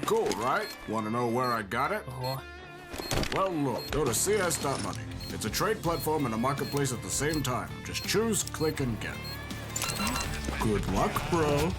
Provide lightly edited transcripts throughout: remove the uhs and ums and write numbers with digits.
Cool, right? Want to know where I got it? Well, look, go to cs.money. It's a trade platform and a marketplace at the same time. Just choose, click, and get. Good luck, bro.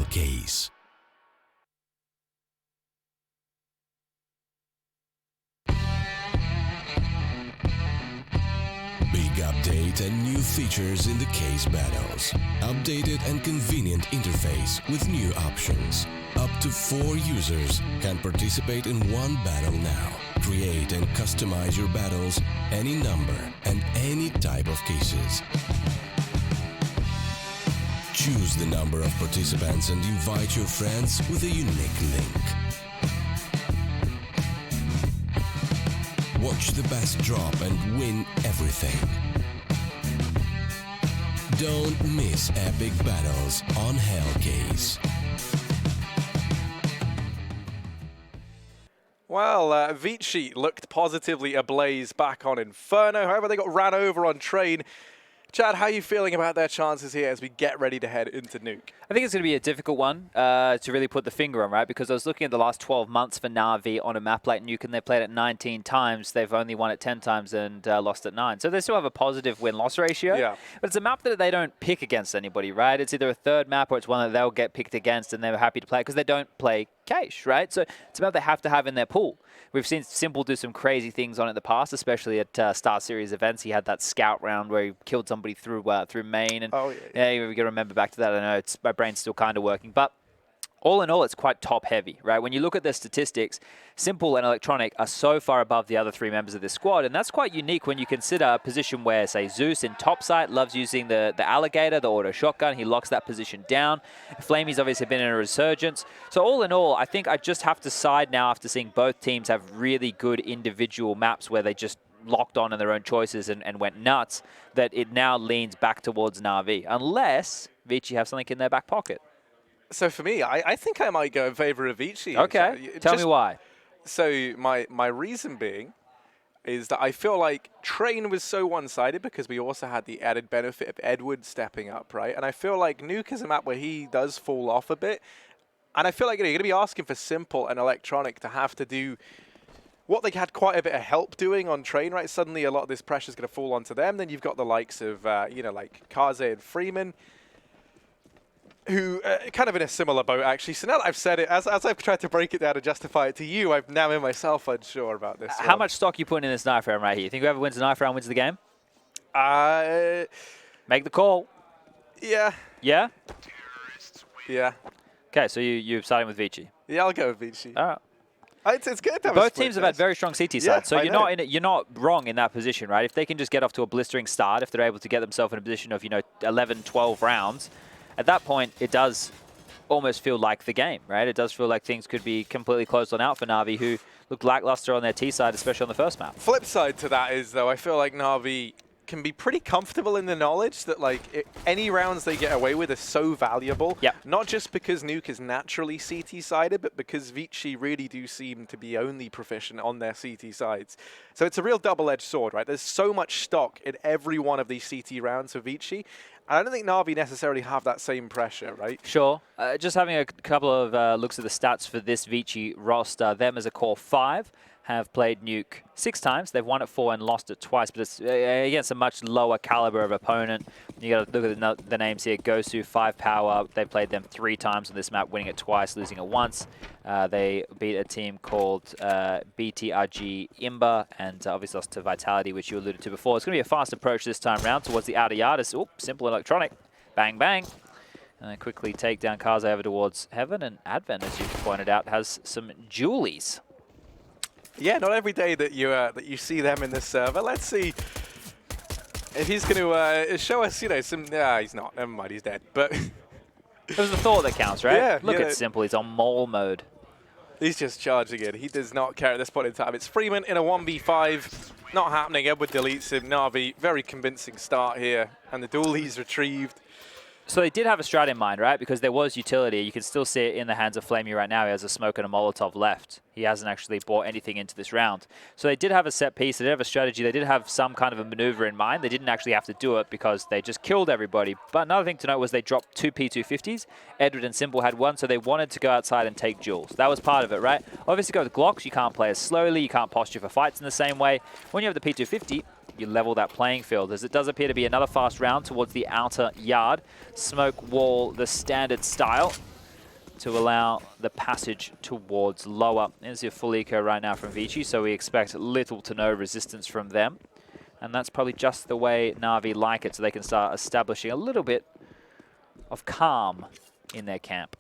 Case. Big update and new features in the case battles. Updated and convenient interface with new options. Up to 4 users can participate in one battle now. Create and customize your battles, any number and any type of cases. Choose the number of participants and invite your friends with a unique link. Watch the best drop and win everything. Don't miss epic battles on Hellcase. Well, ViCi looked positively ablaze back on Inferno. However, they got ran over on Train. Chad, how are you feeling about their chances here as we get ready to head into Nuke? I think it's going to be a difficult one to really put the finger on, right? Because I was looking at the last 12 months for Na'Vi on a map like Nuke, and they played it 19 times. They've only won it 10 times and lost it 9. So they still have a positive win-loss ratio. Yeah. But it's a map that they don't pick against anybody, right? It's either a third map or it's one that they'll get picked against and they're happy to play because they don't play cache, right? So it's a map they have to have in their pool. We've seen Simple do some crazy things on it in the past, especially at StarSeries events. He had that scout round where he killed somebody through main. And yeah, you got to remember back to that. I know my brain's still kind of working. But all in all, it's quite top-heavy, right? When you look at their statistics, Simple and Electronic are so far above the other 3 members of this squad, and that's quite unique when you consider a position where, say, Zeus in top site loves using the Alligator, the auto shotgun. He locks that position down. Flamey's obviously been in a resurgence. So all in all, I think I just have to side now after seeing both teams have really good individual maps where they just locked on in their own choices and went nuts, that it now leans back towards Na'Vi, unless ViCi have something in their back pocket. So for me, I think I might go in favor of ViCi. Okay, tell me why. So my reason being is that I feel like Train was so one-sided because we also had the added benefit of Edward stepping up, right? And I feel like Nuke is a map where he does fall off a bit. And I feel like you're going to be asking for Simple and Electronic to have to do what they had quite a bit of help doing on Train, right? Suddenly a lot of this pressure is going to fall onto them. Then you've got the likes of, like Kaze and Freeman, who kind of in a similar boat, actually. So now that I've said it, as I've tried to break it down and justify it to you, I'm now in myself unsure about this How much stock you putting in this knife round right here? You think whoever wins the knife round wins the game? Make the call. Yeah. Yeah? Yeah. Okay, so you're starting with ViCi. Yeah, I'll go with ViCi. All right. It's good to have Both teams have had very strong CT sides, so you're not wrong in that position, right? If they can just get off to a blistering start, if they're able to get themselves in a position of 11, 12 rounds, at that point it does almost feel like the game, right? It does feel like things could be completely closed on out for Na'Vi, who looked lackluster on their T side, especially on the first map. Flip side to that is, though, I feel like Na'Vi can be pretty comfortable in the knowledge that any rounds they get away with are so valuable. Yep. Not just because Nuke is naturally CT-sided, but because ViCi really do seem to be only proficient on their CT sides. So it's a real double-edged sword, right? There's so much stock in every one of these CT rounds for ViCi. And I don't think Na'Vi necessarily have that same pressure, right? Sure. Just having a couple of looks at the stats for this ViCi roster, them as a core 5 have played Nuke 6 times. They've won it 4 and lost it twice, but it's against a much lower caliber of opponent. You got to look at the names here. Gosu, 5 power. They played them 3 times on this map, winning it twice, losing it once. They beat a team called BTRG Imba, and obviously lost to Vitality, which you alluded to before. It's going to be a fast approach this time round towards the outer yard. It's Simple Electronic. Bang, bang. And then quickly take down Kaze over towards Heaven, and Advent, as you pointed out, has some Julies. Yeah, not every day that you see them in this server. Let's see if he's going to show us, some. Nah, he's not. Never mind, he's dead. But It was the thought that counts, right? Yeah, Look yeah. at Simple. He's on mole mode. He's just charging it. He does not care at this point in time. It's Freeman in a 1v5. Not happening. Edward deletes him. Na'Vi, very convincing start here. And the duel he's retrieved. So they did have a strat in mind, right? Because there was utility. You can still see it in the hands of Flamey right now. He has a smoke and a Molotov left. He hasn't actually brought anything into this round. So they did have a set piece. They did have a strategy. They did have some kind of a maneuver in mind. They didn't actually have to do it because they just killed everybody. But another thing to note was they dropped 2 P250s. Edward and Simple had 1, so they wanted to go outside and take duels. That was part of it, right? Obviously, go with Glocks. You can't play as slowly. You can't posture for fights in the same way. When you have the P250, you level that playing field, as it does appear to be another fast round towards the outer yard. Smoke wall, the standard style, to allow the passage towards lower. There's your full eco right now from ViCi, so we expect little to no resistance from them. And that's probably just the way Na'Vi like it, so they can start establishing a little bit of calm in their camp.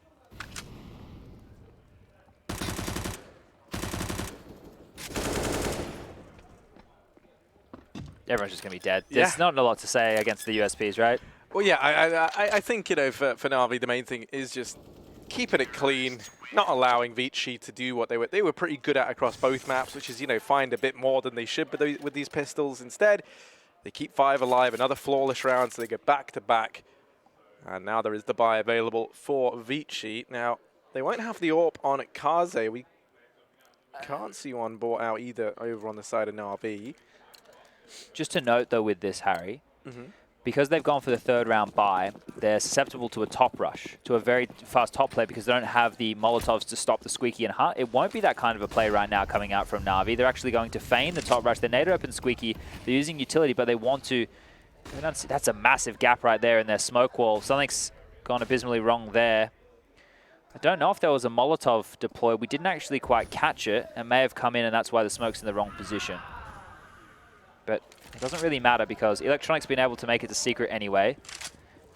Everyone's just going to be dead. There's not a lot to say against the USPs, right? Well, yeah, I think, you know, for Na'Vi, the main thing is just keeping it clean, not allowing ViCi to do what they were pretty good at across both maps, which is, you know, find a bit more than they should with these pistols. Instead, they keep 5 alive, another flawless round, so they go back to back. And now there is the buy available for ViCi. Now, they won't have the AWP on Kaze. We can't see one bought out either over on the side of Na'Vi. Just to note, though, with this, Harry, because they've gone for the 3rd round buy, they're susceptible to a top rush, to a very fast top play, because they don't have the Molotovs to stop the Squeaky and Hut. It won't be that kind of a play right now coming out from Na'Vi. They're actually going to feign the top rush. They nade open Squeaky. They're using utility, but they want to... That's a massive gap right there in their smoke wall. Something's gone abysmally wrong there. I don't know if there was a Molotov deployed. We didn't actually quite catch it. It may have come in, and that's why the smoke's in the wrong position. But it doesn't really matter because Electronic's been able to make it to secret anyway.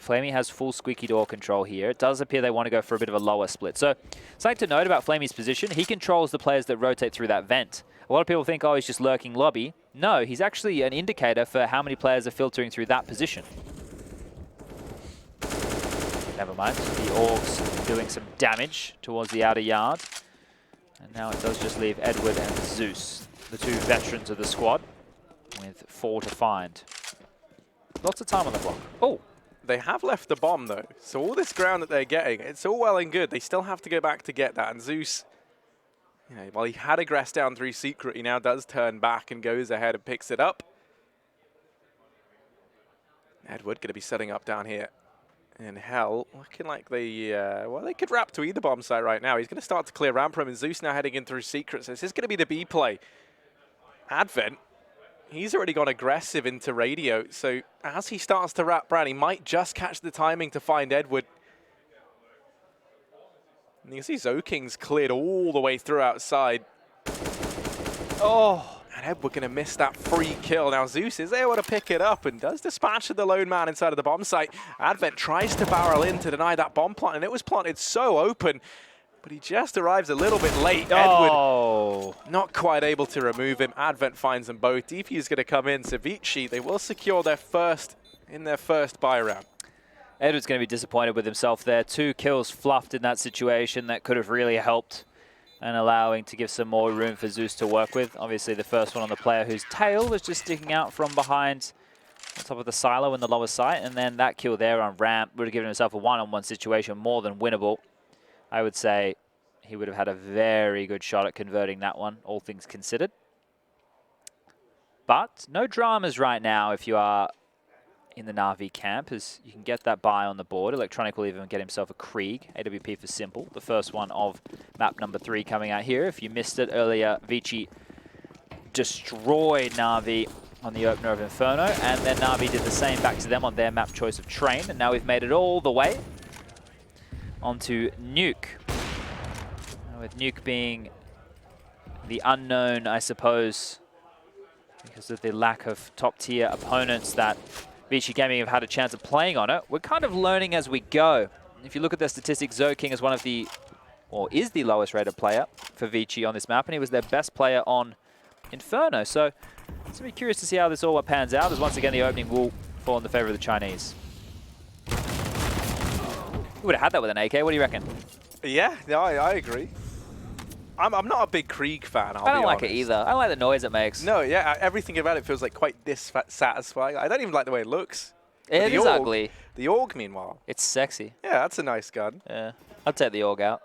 Flamey has full squeaky door control here. It does appear they want to go for a bit of a lower split. So something to note about Flamey's position, he controls the players that rotate through that vent. A lot of people think, oh, he's just lurking lobby. No, he's actually an indicator for how many players are filtering through that position. Never mind. The Orcs doing some damage towards the outer yard. And now it does just leave Edward and Zeus, the 2 veterans of the squad, with 4 to find. Lots of time on the clock. Oh! They have left the bomb, though. So all this ground that they're getting, it's all well and good. They still have to go back to get that. And Zeus, you know, while he had aggressed down through secret, he now does turn back and goes ahead and picks it up. Edward going to be setting up down here in Hell. Looking like they, well, they could wrap to either bomb site right now. He's going to start to clear ramp from him. And Zeus now heading in through secret. So this is going to be the B play. Advent. He's already gone aggressive into radio, so as he starts to wrap round, he might just catch the timing to find Edward. And you can see Zoking's cleared all the way through outside. Oh, and Edward going to miss that free kill. Now Zeus is able to pick it up and does dispatch the lone man inside of the bomb site. Advent tries to barrel in to deny that bomb plant, and it was planted so open. But he just arrives a little bit late. Oh. Edward not quite able to remove him. Advent finds them both. DP is going to come in. So ViCi, they will secure their first buy round. Edward's going to be disappointed with himself there. 2 kills fluffed in that situation that could have really helped and allowing to give some more room for Zeus to work with. Obviously, the first one on the player whose tail was just sticking out from behind on top of the silo in the lower site. And then that kill there on ramp would have given himself a one-on-one situation, more than winnable. I would say he would have had a very good shot at converting that one, all things considered. But no dramas right now if you are in the Na'Vi camp, as you can get that buy on the board. Electronic will even get himself a Krieg, AWP for Simple, the first one of map number 3 coming out here. If you missed it earlier, ViCi destroyed Na'Vi on the opener of Inferno, and then Na'Vi did the same back to them on their map choice of Train, and now we've made it all the way onto Nuke. With Nuke being the unknown, I suppose, because of the lack of top-tier opponents that ViCi Gaming have had a chance of playing on it. We're kind of learning as we go. If you look at their statistics, Zoking is one of the, or is the lowest rated player for ViCi on this map, and he was their best player on Inferno. So it's going to be curious to see how this all pans out, as once again the opening will fall in the favor of the Chinese. You would have had that with an AK. What do you reckon? Yeah, no, I agree. I'm not a big Krieg fan, I don't like it honest. either. I don't like the noise it makes. No, yeah, everything about it feels like quite dissatisfying. I don't even like the way it looks. It is ugly. The AUG, meanwhile. It's sexy. Yeah, that's a nice gun. Yeah. I'd take the AUG out.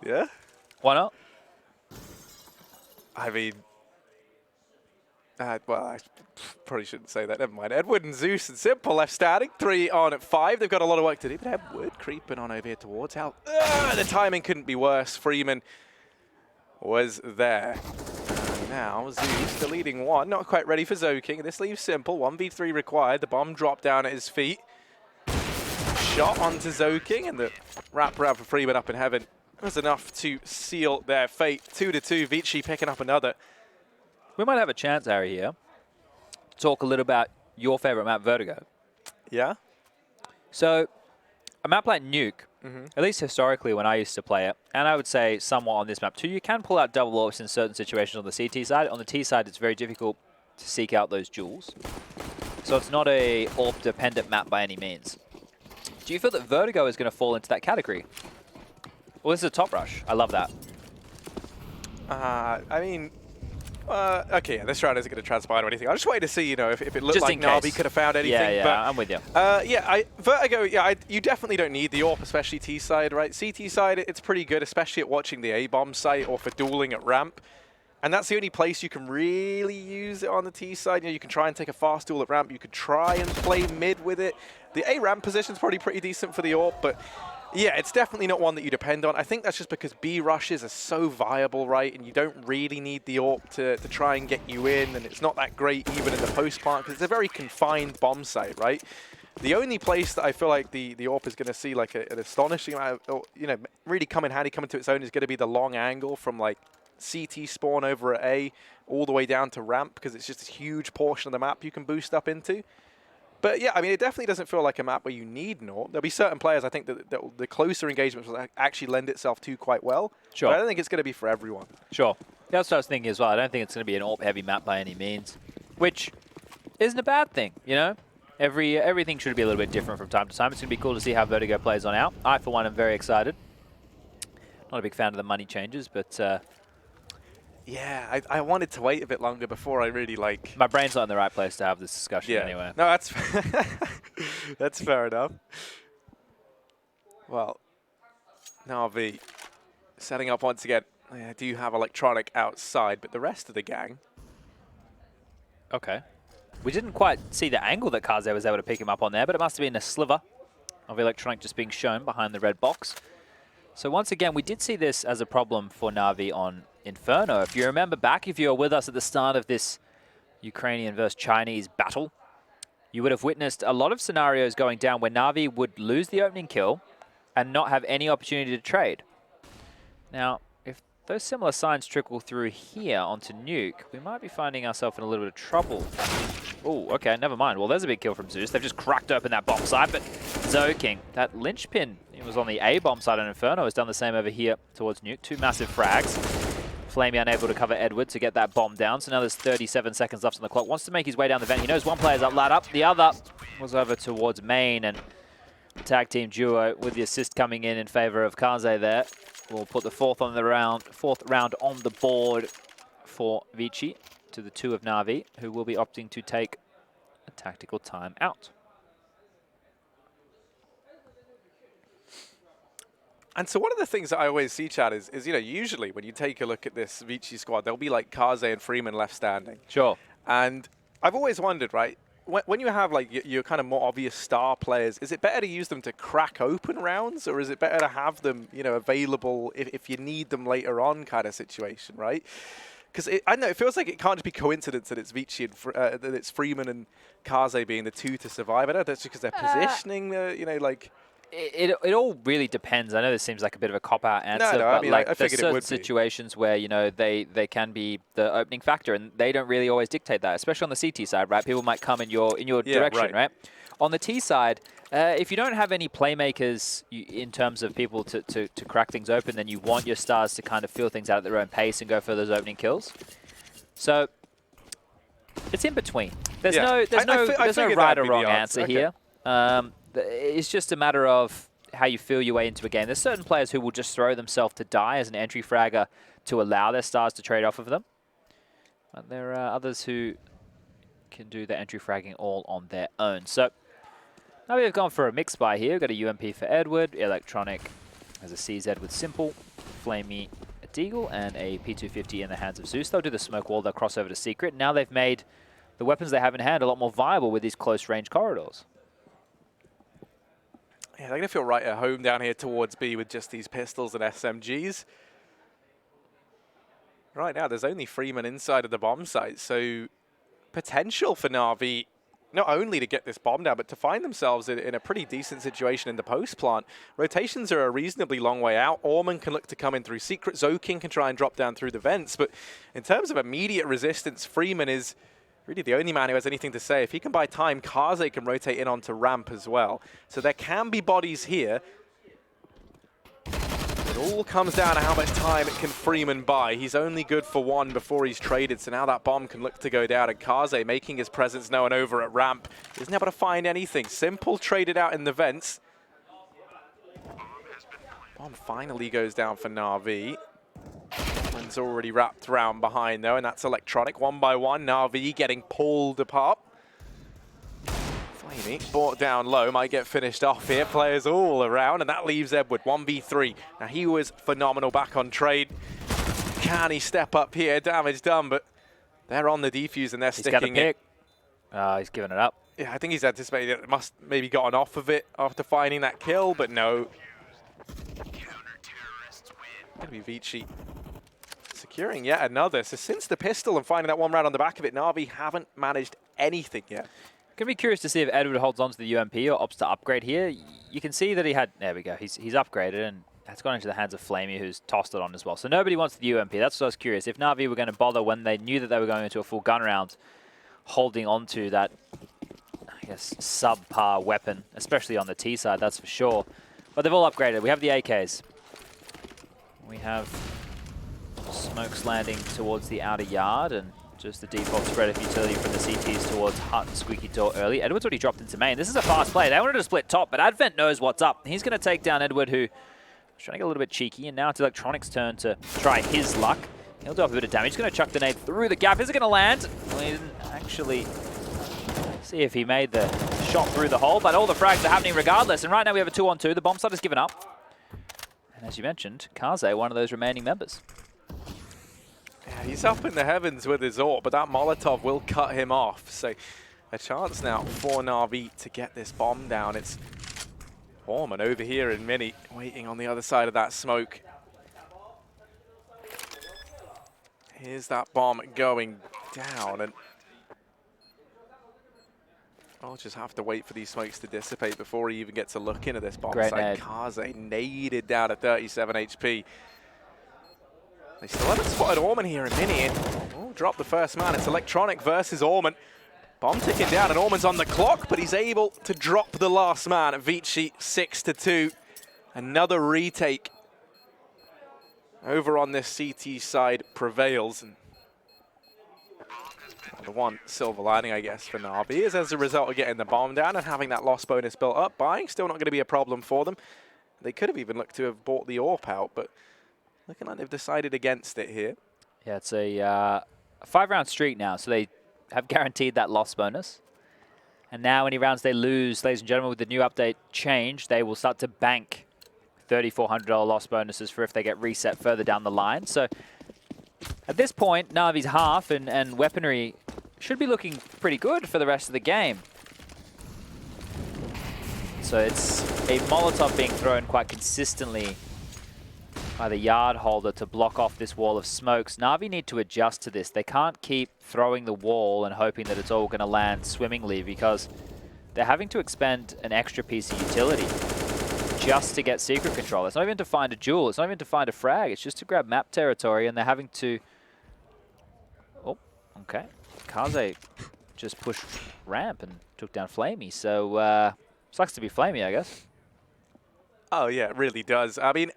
Yeah? Why not? I mean, well, I probably shouldn't say that. Never mind. Edward and Zeus and Simple left standing. 3 on at 5. They've got a lot of work to do, but Edward creeping on over here towards Hal. The timing couldn't be worse. Freeman was there. And now Zeus, the leading one, not quite ready for Zoking. This leaves Simple. 1v3 required. The bomb dropped down at his feet. Shot onto Zoking, and the wrap around for Freeman up in heaven was enough to seal their fate. 2-2. ViCi picking up another. We might have a chance, Harry, here to talk a little about your favorite map, Vertigo. Yeah? So, a map like Nuke, at least historically when I used to play it, and I would say somewhat on this map too, you can pull out double AWPs in certain situations on the CT side. On the T side, it's very difficult to seek out those jewels. So it's not a AWP-dependent map by any means. Do you feel that Vertigo is going to fall into that category? Well, this is a top rush. I love that. I mean... okay, yeah, this round isn't going to transpire or anything. I just wanted to see, you know, if it looked Just like in Na'Vi case. could have found anything. Yeah, but, I'm with you. Vertigo, yeah, you definitely don't need the AWP, especially T side, right? CT side, it's pretty good, especially at watching the A-bomb site or for dueling at ramp. And that's the only place you can really use it on the T side. You know, you can try and take a fast duel at ramp. You could try and play mid with it. The A ramp position's probably pretty decent for the AWP, but yeah, it's definitely not one that you depend on. I think that's just because B rushes are so viable, right? And you don't really need the AWP to try and get you in, and it's not that great even in the post plant because it's a very confined bomb site, right? The only place that I feel like the AWP is going to see like an astonishing amount of, you know, really come in handy, come into its own is going to be the long angle from like CT spawn over at A all the way down to ramp because it's just a huge portion of the map you can boost up into. But yeah, I mean, it definitely doesn't feel like a map where you need an AWP. There'll be certain players I think that the closer engagements will actually lend itself to quite well. Sure. But I don't think it's going to be for everyone. Sure. That's what I was thinking as well. I don't think it's going to be an AWP-heavy map by any means, which isn't a bad thing, you know? Everything should be a little bit different from time to time. It's going to be cool to see how Vertigo plays on out. I, for one, am very excited. Not a big fan of the money changes, but... yeah, I wanted to wait a bit longer before I really like... My brain's not in the right place to have this discussion anyway. No, that's that's fair enough. Well, Na'Vi setting up once again. I do have electronic outside, but the rest of the gang... Okay. We didn't quite see the angle that Kaze was able to pick him up on there, but it must have been a sliver of electronic just being shown behind the red box. So once again, we did see this as a problem for Na'Vi on Inferno. If you remember back, if you were with us at the start of this Ukrainian versus Chinese battle, you would have witnessed a lot of scenarios going down where Na'Vi would lose the opening kill and not have any opportunity to trade. Now, if those similar signs trickle through here onto Nuke, we might be finding ourselves in a little bit of trouble. Oh, okay, never mind. Well, there's a big kill from Zeus. They've just cracked open that bomb site, but Zoking, that linchpin, it was on the A bomb side, and Inferno has done the same over here towards Nuke. 2 massive frags. Flamey unable to cover Edward to get that bomb down, so now there's 37 seconds left on the clock. Wants to make his way down the vent. He knows one player's up, lad up. The other was over towards main, and the tag team duo with the assist coming in favor of Kaze there. We'll put the fourth round on the board for ViCi to the 2 of Na'Vi, who will be opting to take a tactical time out. And so one of the things that I always see, Chad, is you know, usually when you take a look at this ViCi squad, there'll be like Kaze and Freeman left standing. Sure. And I've always wondered, right, when you have like your kind of more obvious star players, is it better to use them to crack open rounds, or is it better to have them, you know, available if you need them later on kind of situation, right? Because I don't know, it feels like it can't just be coincidence that it's ViCi and that it's Freeman and Kaze being the 2 to survive. I don't know if that's because they're positioning, you know, like... It all really depends. I know this seems like a bit of a cop-out answer, no, but I mean, like I there's figured it certain would be. situations where, you know, they can be the opening factor, and they don't really always dictate that, especially on the CT side, right? People might come in your direction, right? On the T side, if you don't have any playmakers in terms of people to crack things open, then you want your stars to kind of feel things out at their own pace and go for those opening kills. So it's in between. There's no right or wrong answer here. It's just a matter of how you feel your way into a game. There's certain players who will just throw themselves to die as an entry fragger to allow their stars to trade off of them. But there are others who can do the entry fragging all on their own. So now we've gone for a mix buy here. We've got a UMP for Edward, Electronic has a CZ with Simple, Flamey a Deagle, and a P250 in the hands of Zeus. They'll do the smoke wall, they'll cross over to Secret. Now they've made the weapons they have in hand a lot more viable with these close range corridors. Yeah, they're going to feel right at home down here towards B with just these pistols and SMGs. Right now, there's only Freeman inside of the bomb site, so potential for Na'Vi not only to get this bomb down, but to find themselves in a pretty decent situation in the post plant. Rotations are a reasonably long way out. Orman can look to come in through Secret. Zoking can try and drop down through the vents, but in terms of immediate resistance, Freeman is really the only man who has anything to say. If he can buy time, Kaze can rotate in onto ramp as well. So there can be bodies here. It all comes down to how much time can Freeman buy. He's only good for one before he's traded, so now that bomb can look to go down. And Kaze making his presence known over at ramp. Isn't able to find anything. Simple traded out in the vents. Bomb finally goes down for Na'Vi. One's already wrapped around behind though, and that's Electronic. One by one, Na'Vi getting pulled apart. Flamey brought down low, might get finished off here. Players all around, and that leaves Edward 1v3. Now he was phenomenal back on trade. Can he step up here? Damage done, but they're on the defuse and they're sticking it. He's giving it up. Yeah, I think he's anticipated it. Must maybe gotten off of it after finding that kill, but no. Gonna be ViCi securing yet another. So since the pistol and finding that one round on the back of it, Na'Vi haven't managed anything yet. Gonna be curious to see if Edward holds on to the UMP or opts to upgrade here. You can see that he had, there we go, he's upgraded and that's gone into the hands of Flamey, who's tossed it on as well. So nobody wants the UMP. That's what I was curious. If Na'Vi were going to bother when they knew that they were going into a full gun round, holding on to that, I guess, subpar weapon, especially on the T side, that's for sure. But they've all upgraded. We have the AKs. We have smokes landing towards the outer yard and just the default spread of utility from the CTs towards Hut and Squeaky Door early. Edward's already dropped into main. This is a fast play. They wanted to split top, but Advent knows what's up. He's going to take down Edward, who is trying to get a little bit cheeky, and now it's Electronic's turn to try his luck. He'll do up a bit of damage. He's going to chuck the nade through the gap. Is it going to land? Well, he didn't actually see if he made the shot through the hole, but all the frags are happening regardless. And right now we have a 2-on-2. The bomb site has given up. And as you mentioned, Kaze, one of those remaining members. Yeah, he's up in the heavens with his AWP, but that Molotov will cut him off. So a chance now for Na'Vi to get this bomb down. It's Orman over here in Mini, waiting on the other side of that smoke. Here's that bomb going down, and I'll just have to wait for these smokes to dissipate before he even gets a look into this bomb site. Kaze naded down at 37 HP. They still haven't spotted Orman here in Mini. Oh, drop the first man. It's Electronic versus Orman. Bomb ticking down, and Orman's on the clock, but he's able to drop the last man. ViCi 6-2. Another retake over on this CT side prevails. And the one silver lining, I guess, for Na'Vi is as a result of getting the bomb down and having that loss bonus built up. Buying still not going to be a problem for them. They could have even looked to have bought the AWP out, but looking like they've decided against it here. Yeah, it's a 5-round streak now, so they have guaranteed that loss bonus. And now any rounds they lose, ladies and gentlemen, with the new update change, they will start to bank $3,400 loss bonuses for if they get reset further down the line. So at this point, Na'Vi's half and weaponry should be looking pretty good for the rest of the game. So it's a Molotov being thrown quite consistently by the yard holder to block off this wall of smokes. Na'Vi need to adjust to this. They can't keep throwing the wall and hoping that it's all going to land swimmingly, because they're having to expend an extra piece of utility just to get secret control. It's not even to find a jewel. It's not even to find a frag. It's just to grab map territory, and they're having to... Oh, okay. Kaze just pushed ramp and took down Flamey. So, sucks to be Flamey, I guess. Oh, yeah, it really does. I mean,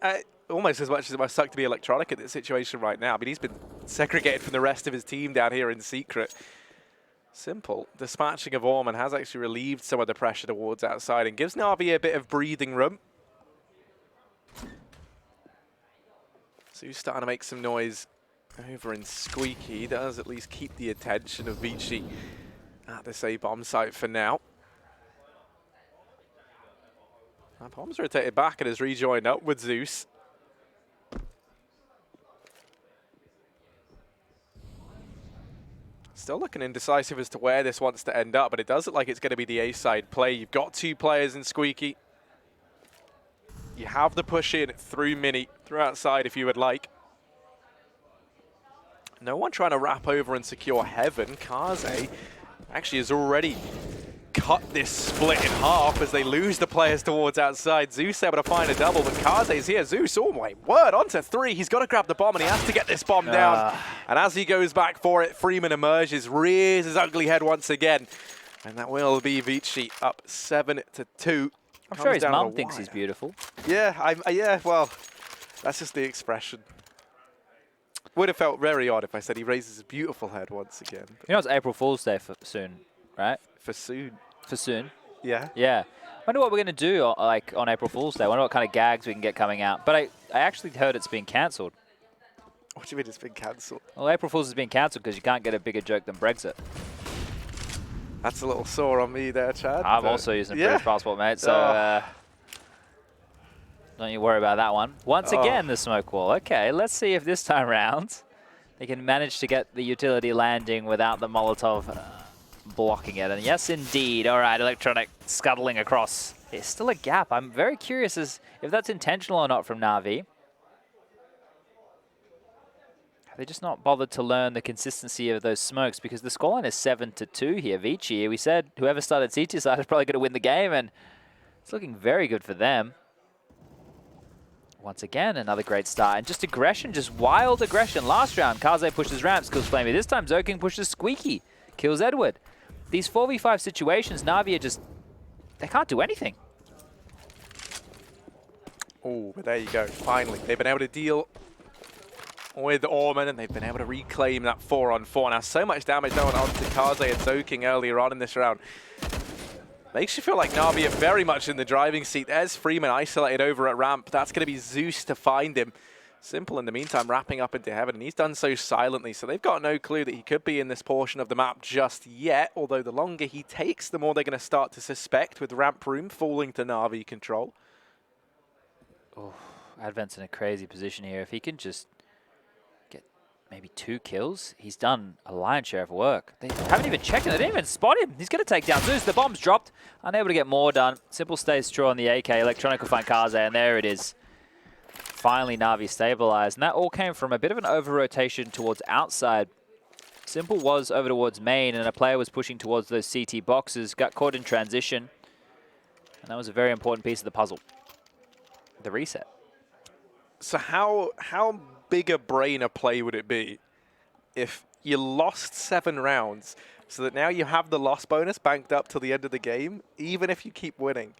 almost as much as it must suck to be Electronic in this situation right now. I mean, he's been segregated from the rest of his team down here in secret. Simple. Dispatching of Orman has actually relieved some of the pressure towards outside and gives Na'Vi a bit of breathing room. So he's starting to make some noise over in Squeaky. He does at least keep the attention of ViCi at this A-bomb site for now. Now, bomb's rotated back and has rejoined up with Zeus. Still looking indecisive as to where this wants to end up, but it does look like it's going to be the A-side play. You've got 2 players in Squeaky. You have the push in through Mini, through outside if you would like. No one trying to wrap over and secure Heaven. Kaze actually has already cut this split in half as they lose the players towards outside. Zeus able to find a double, but Kaze's here. Zeus, oh my word, onto 3. He's got to grab the bomb and he has to get this bomb down. And as he goes back for it, Freeman emerges, rears his ugly head once again. And that will be ViCi up 7-2. I'm sure his mum thinks he's beautiful. Yeah, yeah, well, that's just the expression. Would have felt very odd if I said he raises his beautiful head once again. You know it's April Fool's Day for soon, right? For soon. For soon. Yeah. Yeah. I wonder what we're going to do like on April Fool's Day. I wonder what kind of gags we can get coming out. But I actually heard it's been cancelled. What do you mean it's been cancelled? Well, April Fool's has been cancelled because you can't get a bigger joke than Brexit. That's a little sore on me there, Chad. I'm also using a British passport, mate, so don't you worry about that one. Once again, the smoke wall. Okay, let's see if this time round they can manage to get the utility landing without the Molotov blocking it. And yes, indeed. All right, Electronic scuttling across. There's still a gap. I'm very curious as if that's intentional or not from Na'Vi. Have they just not bothered to learn the consistency of those smokes? Because the scoreline is 7-2 here. ViCi, we said whoever started CT side is probably going to win the game, and it's looking very good for them. Once again, another great start. And just aggression, just wild aggression. Last round, Kaze pushes Ramps, kills Flamey. This time, Zoking pushes Squeaky, kills Edward. These 4v5 situations, Na'Vi are just, they can't do anything. Oh, but there you go. Finally, they've been able to deal with Orman, and they've been able to reclaim that 4-on-4. Now, so much damage done onto Kaze and Zoking earlier on in this round. Makes you feel like Na'Vi are very much in the driving seat. There's Freeman isolated over at ramp. That's going to be Zeus to find him. Simple in the meantime, wrapping up into Heaven, and he's done so silently, so they've got no clue that he could be in this portion of the map just yet, although the longer he takes, the more they're going to start to suspect, with ramp room falling to Na'Vi control. Oh, Advent's in a crazy position here. If he can just get maybe 2 kills, he's done a lion's share of work. They haven't even checked it. They didn't even spot him. He's going to take down Zeus. The bomb's dropped. Unable to get more done. Simple stays true on the AK. Electronic will find Kaze, and there it is. Finally, Na'Vi stabilized. And that all came from a bit of an over-rotation towards outside. Simple was over towards main, and a player was pushing towards those CT boxes. Got caught in transition. And that was a very important piece of the puzzle. The reset. So how big a brain a play would it be if you lost 7 rounds so that now you have the loss bonus banked up till the end of the game, even if you keep winning?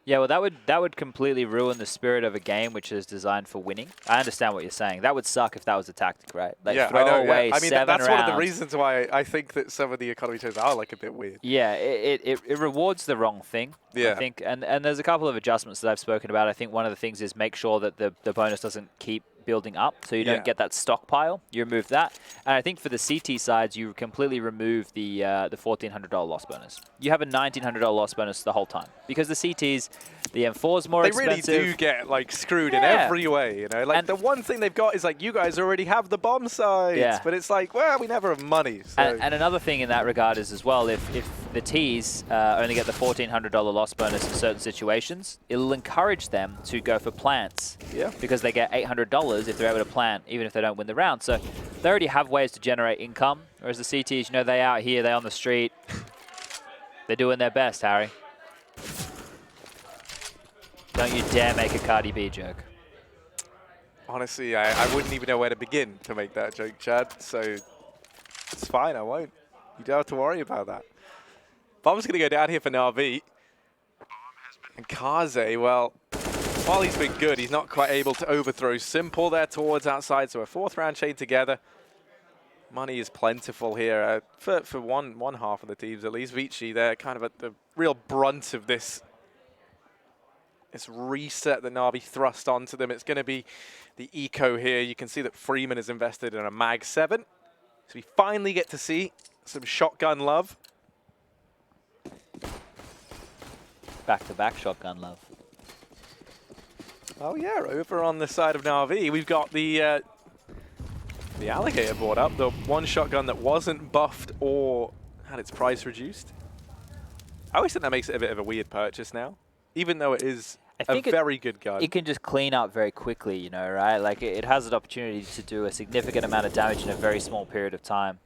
Yeah, well, that would completely ruin the spirit of a game which is designed for winning. I understand what you're saying. That would suck if that was a tactic, right? Like, yeah, throw I know. away Yeah. I mean, 7 that's rounds. one of the reasons why I think that some of the economy shows are like a bit weird. Yeah, it rewards the wrong thing. Yeah. I think, and there's a couple of adjustments that I've spoken about. I think one of the things is make sure that the bonus doesn't keep building up, so you don't get that stockpile. You remove that, and I think for the CT sides, you completely remove the $1,400 loss bonus. You have a $1,900 loss bonus the whole time because the CTs, the M4's more expensive. They really do get like screwed in every way, you know. Like, and the one thing they've got is like, you guys already have the bomb sides, but it's like, well, we never have money. So. And another thing in that regard is as well, if the Ts only get the $1,400 loss bonus in certain situations, it'll encourage them to go for plants. Yeah. Because they get $800 if they're able to plant, even if they don't win the round. So they already have ways to generate income, whereas the CTs, you know, they out here, they on the street. They're doing their best, Harry. Don't you dare make a Cardi B joke. Honestly, I wouldn't even know where to begin to make that joke, Chad. So it's fine, I won't. You don't have to worry about that. Bomb's going to go down here for Na'Vi. And Kaze, well, while he's been good, he's not quite able to overthrow Simple there towards outside. So a 4th round chain together. Money is plentiful here for one half of the teams at least. ViCi, they're kind of at the real brunt of this reset that Na'Vi thrust onto them. It's going to be the eco here. You can see that Freeman is invested in a Mag 7. So we finally get to see some shotgun love. Back-to-back shotgun love. Oh yeah, over on the side of Na'Vi, we've got the Alligator board up, the one shotgun that wasn't buffed or had its price reduced. I always think that makes it a bit of a weird purchase now, even though it is a very good gun. It can just clean up very quickly, you know, right? Like it has an opportunity to do a significant amount of damage in a very small period of time.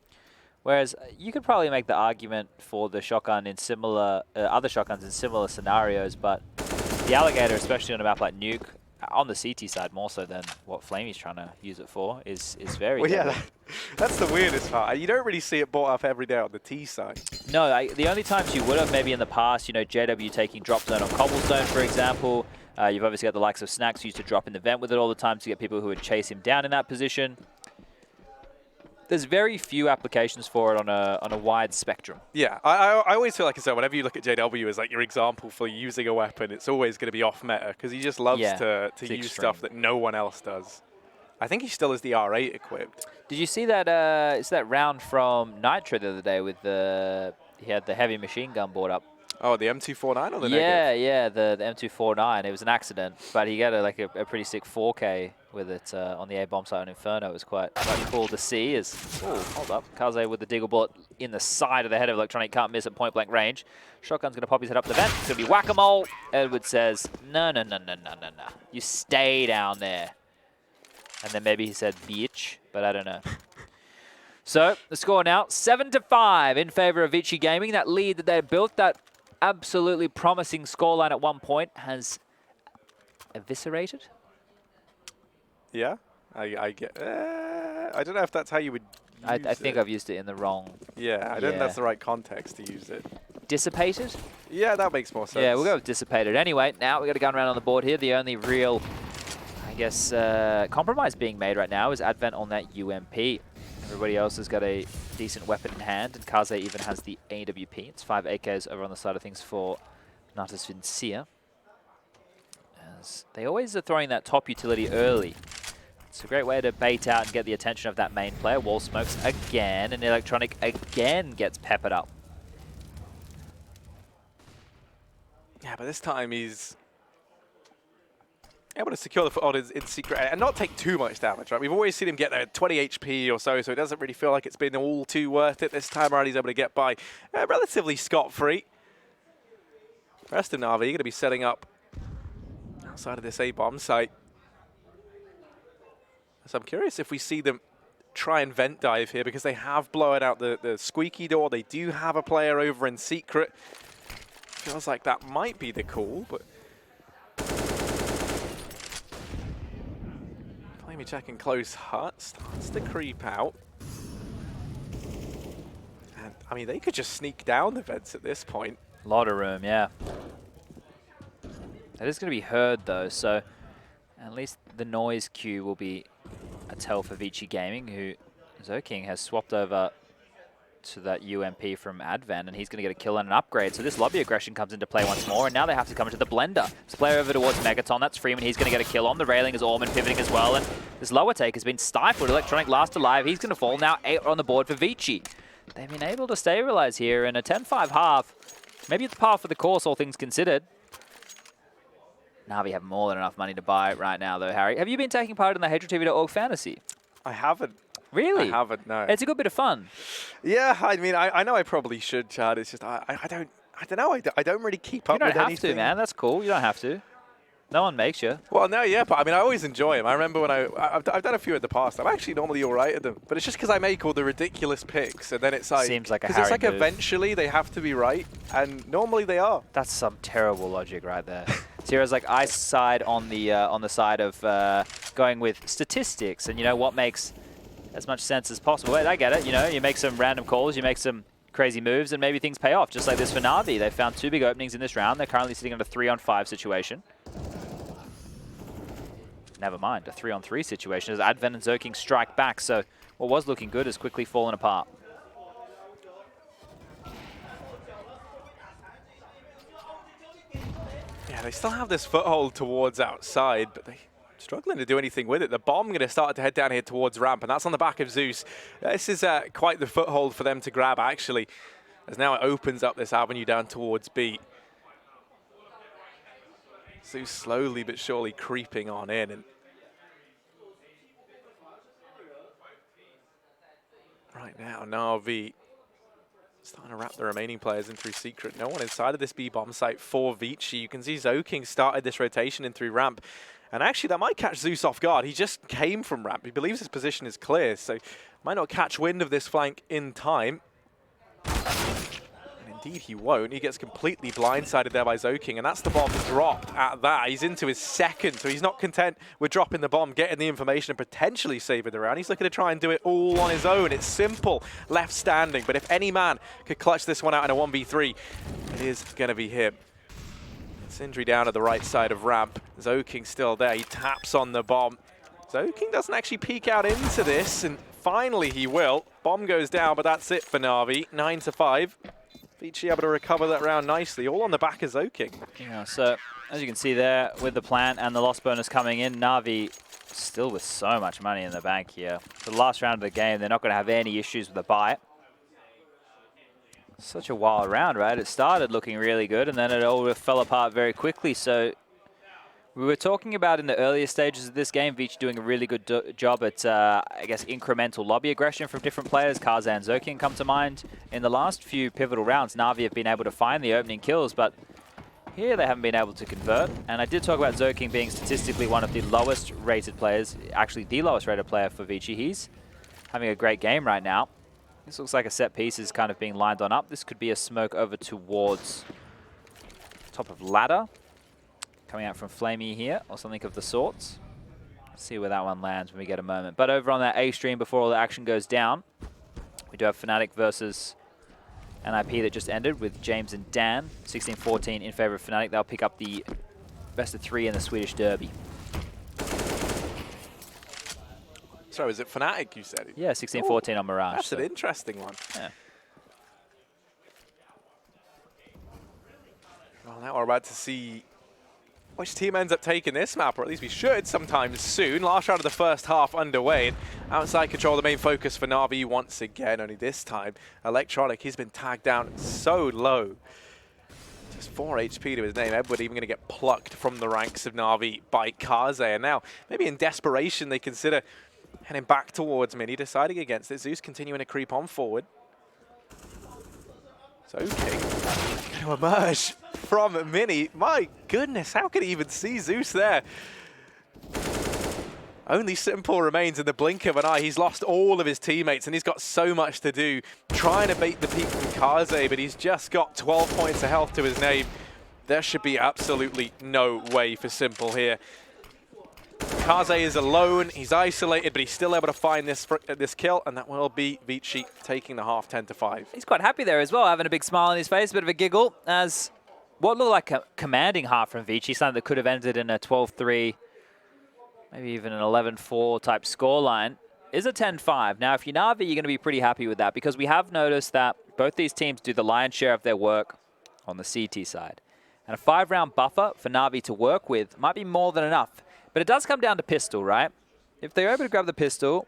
Whereas you could probably make the argument for the shotgun in similar, other shotguns in similar scenarios, but the Alligator, especially on a map like Nuke, on the CT side more so than what Flamey's trying to use it for, is very well, deadly. yeah, that's the weirdest part. You don't really see it bought up every day on the T side. No, the only times you would have maybe in the past, you know, JW taking drop zone on Cobblestone, for example. You've obviously got the likes of Snacks who used to drop in the vent with it all the time to get people who would chase him down in that position. There's very few applications for it on a wide spectrum. Yeah, I always feel like I said, whenever you look at JW as like your example for using a weapon, it's always going to be off meta because he just loves to use stuff that no one else does. I think he still has the R8 equipped. Did you see that? It's that round from Nitro the other day with he had the heavy machine gun board up. Oh, the M249 or the negative? Yeah, the M249. It was an accident, but he got a pretty sick 4K with it on the A-bomb site on Inferno. It was quite cool to see. Hold up. Kaze with the Deagle bullet in the side of the head of Electronic. Can't miss at point-blank range. Shotgun's going to pop his head up the vent. It's going to be whack-a-mole. Edward says, no. You stay down there. And then maybe he said, bitch, but I don't know. So, the score now, 7-5 in favor of ViCi Gaming. That lead that they built, that absolutely promising scoreline at one point, has eviscerated. Yeah, I get. I don't know if that's how you would. I think I've used it in the wrong. Yeah, I don't think that's the right context to use it. Dissipated? Yeah, that makes more sense. Yeah, we'll go with dissipated. Anyway, now we've got a gun around on the board here. The only real, I guess, compromise being made right now is Advent on that UMP. Everybody else has got a decent weapon in hand, and Kaze even has the AWP. It's 5 AKs over on the side of things for Natus Vincere. As they always are throwing that top utility early. It's a great way to bait out and get the attention of that main player. Wall smokes again, and Electronic again gets peppered up. Yeah, but this time he's able to secure the foothold in secret and not take too much damage, right? We've always seen him get there at 20 HP or so, so it doesn't really feel like it's been all too worth it. This time around, he's able to get by relatively scot-free. The rest of Na'Vi going to be setting up outside of this A-bomb site. So I'm curious if we see them try and vent dive here because they have blown out the squeaky door. They do have a player over in secret. Feels like that might be the call, but Flamey checking close hut, starts to creep out. And I mean, they could just sneak down the vents at this point. A lot of room, yeah. That is going to be heard though, so at least the noise cue will be a tell for ViCi Gaming, who Zoking has swapped over to that UMP from Advent, and he's going to get a kill and an upgrade. So this lobby aggression comes into play once more, and now they have to come into the blender. Let's play over towards Megaton. That's Freeman. He's going to get a kill on the railing as Orman pivoting as well, and this lower take has been stifled. Electronic last alive. He's going to fall now. 8 on the board for ViCi. They've been able to stabilize here in a 10-5 half. Maybe it's par for the course, all things considered. Na'Vi have more than enough money to buy it right now, though, Harry. Have you been taking part in the HateRTV.org fantasy? I haven't. Really? I haven't, no. It's a good bit of fun. Yeah, I mean, I know I probably should, Chad. It's just, I don't know. I don't really keep up with anything. You don't have to, man. That's cool. You don't have to. No one makes you. Well, no, yeah, but I mean, I always enjoy them. I remember when I've done a few in the past. I'm actually normally all right at them. But it's just because I make all the ridiculous picks, and then it's like... Seems like a Harry because it's like move. Eventually they have to be right, and normally they are. That's some terrible logic right there. Sierra's like, I side on the side of going with statistics, and you know what makes as much sense as possible. Wait, I get it. You know, you make some random calls, you make some crazy moves, and maybe things pay off. Just like this for Na'Vi. They found 2 big openings in this round. They're currently sitting at a 3-on-5 situation. Never mind, a 3-on-3 situation as Advent and Zoking strike back. So what was looking good has quickly fallen apart. Yeah, they still have this foothold towards outside, but they're struggling to do anything with it. The bomb going to start to head down here towards ramp, and that's on the back of Zeus. This is quite the foothold for them to grab, actually, as now it opens up this avenue down towards B. Zeus slowly but surely creeping on in. And right now, Na'Vi starting to wrap the remaining players in through secret. No one inside of this B-bomb site for ViCi. You can see Zoking started this rotation in through ramp. And actually, that might catch Zeus off guard. He just came from ramp. He believes his position is clear, so might not catch wind of this flank in time. And indeed, he won't. He gets completely blindsided there by Zoking, and that's the bomb drop at that. He's into his second, so he's not content with dropping the bomb, getting the information, and potentially saving the round. He's looking to try and do it all on his own. It's simple, left standing, but if any man could clutch this one out in a 1v3, it is going to be him. Sindri down at the right side of ramp. Zoking still there. He taps on the bomb. Zoking doesn't actually peek out into this, and finally he will. Bomb goes down, but that's it for Na'Vi. 9-5. ViCi able to recover that round nicely, all on the back of Zoking. Yeah, so as you can see there, with the plant and the loss bonus coming in, Na'Vi still with so much money in the bank here. For the last round of the game, they're not going to have any issues with the buy. Such a wild round, right? It started looking really good, and then it all fell apart very quickly. So we were talking about in the earlier stages of this game, ViCi doing a really good job at, I guess, incremental lobby aggression from different players. Karza and Zoking come to mind. In the last few pivotal rounds, Na'Vi have been able to find the opening kills, but here they haven't been able to convert. And I did talk about Zoking being statistically one of the lowest rated players, actually the lowest rated player for ViCi. He's having a great game right now. This looks like a set piece is kind of being lined on up. This could be a smoke over towards top of ladder. Coming out from Flamey here, or something of the sorts. See where that one lands when we get a moment. But over on that A stream, before all the action goes down, we do have Fnatic versus NIP that just ended with James and Dan. 16-14 in favor of Fnatic. They'll pick up the best of 3 in the Swedish Derby. Sorry, was it Fnatic you said? Yeah, 16-14 on Mirage. That's an interesting one. Yeah. Well, now we're about to see which team ends up taking this map, or at least we should sometime soon. Last round of the first half underway. And outside control, the main focus for Na'Vi once again, only this time. Electronic, he's been tagged down so low. Just 4 HP to his name. Edward even going to get plucked from the ranks of Na'Vi by Karze. And now, maybe in desperation, they consider heading back towards Mini, deciding against it. Zeus continuing to creep on forward. So King going to emerge from Mini. My goodness, how could he even see Zeus there? Only Simple remains in the blink of an eye. He's lost all of his teammates, and he's got so much to do. Trying to bait the peak from Karze, but he's just got 12 points of health to his name. There should be absolutely no way for Simple here. Karze is alone, he's isolated, but he's still able to find this kill, and that will be ViCi taking the half 10-5. He's quite happy there as well, having a big smile on his face, a bit of a giggle, as what looked like a commanding half from ViCi, something that could have ended in a 12-3, maybe even an 11-4 type scoreline, is a 10-5. Now, if you're Na'Vi, you're going to be pretty happy with that, because we have noticed that both these teams do the lion's share of their work on the CT side. And a 5-round buffer for Na'Vi to work with might be more than enough. But it does come down to pistol, right? If they're able to grab the pistol,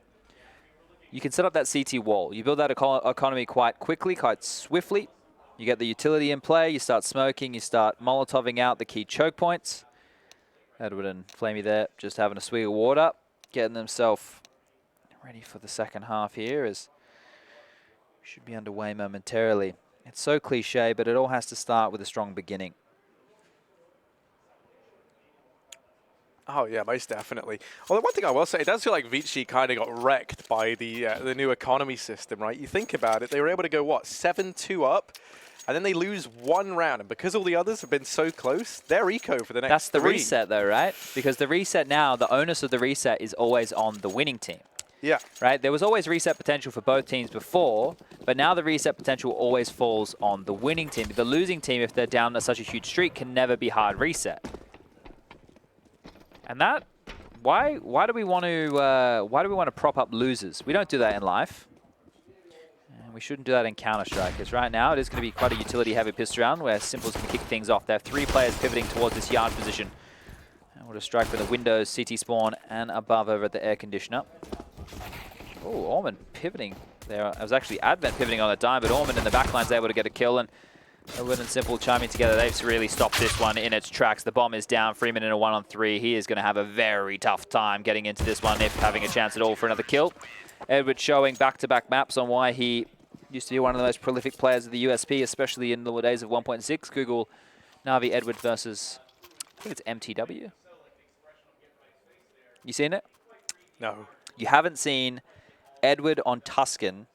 you can set up that CT wall. You build that economy quite quickly, quite swiftly. You get the utility in play, you start smoking, you start Molotoving out the key choke points. Edward and Flamey there just having a swig of water, getting themselves ready for the second half here, as we should be underway momentarily. It's so cliche, but it all has to start with a strong beginning. Oh yeah, most definitely. Although one thing I will say, it does feel like ViCi kind of got wrecked by the new economy system, right? You think about it, they were able to go, what, 7-2 up? And then they lose one round, and because all the others have been so close, they're eco for the next That's the 3. reset though, right? Because the reset now, the onus of the reset is always on the winning team. Yeah. Right? There was always reset potential for both teams before, but now the reset potential always falls on the winning team. The losing team, if they're down such a huge streak, can never be hard reset. And that Why do we want to prop up losers? We don't do that in life. And we shouldn't do that in Counter-Strike, because right now it is going to be quite a utility-heavy pistol round where Simple's going to kick things off. They have 3 players pivoting towards this yard position. And we'll just strike for the windows, CT spawn, and above over at the air conditioner. Oh, Orman pivoting there. It was actually Advent pivoting on a dime, but Orman in the backline's able to get a kill, and Edward and Simple chiming together. They've really stopped this one in its tracks. The bomb is down. Freeman in a 1-on-3. He is going to have a very tough time getting into this one, if having a chance at all for another kill. Edward showing back-to-back maps on why he used to be one of the most prolific players of the USP, especially in the days of 1.6. Google Na'Vi Edward versus, I think it's MTW. You seen it? No. You haven't seen Edward on Tuscan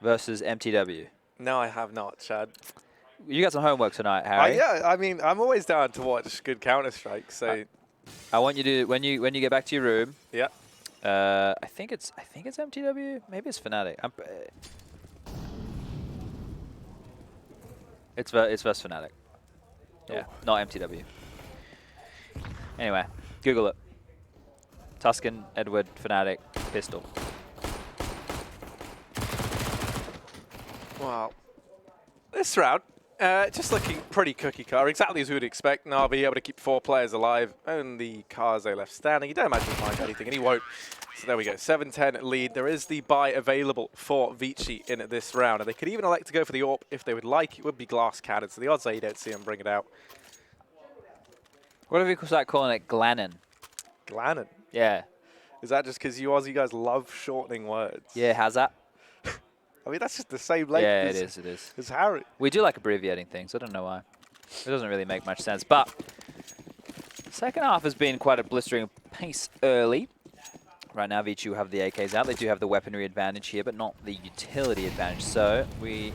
versus MTW? No, I have not, Chad. You got some homework tonight, Harry. Yeah, I mean, I'm always down to watch good Counter-Strike, so... I want you to, when you get back to your room... Yeah. I think it's MTW. Maybe it's Fnatic. It's versus Fnatic. Yeah, not MTW. Anyway, Google it. Tuscan, Edward, Fnatic, pistol. Well, this round, just looking pretty cookie cutter, exactly as we would expect. Na'Vi able to keep 4 players alive, only Kaze left standing. You don't imagine he'll find anything, and he won't. So there we go, 7-10 lead. There is the buy available for ViCi in this round, and they could even elect to go for the AWP if they would like. It would be glass cannon, so the odds are you don't see him bring it out. What if we start calling it Glannon? Glannon? Yeah. Is that just because you Aussie guys love shortening words? Yeah, how's that? I mean, that's just the same length it is. as Harry. We do like abbreviating things. I don't know why. It doesn't really make much sense. But second half has been quite a blistering pace early. Right now, ViCi will have the AKs out. They do have the weaponry advantage here, but not the utility advantage. So we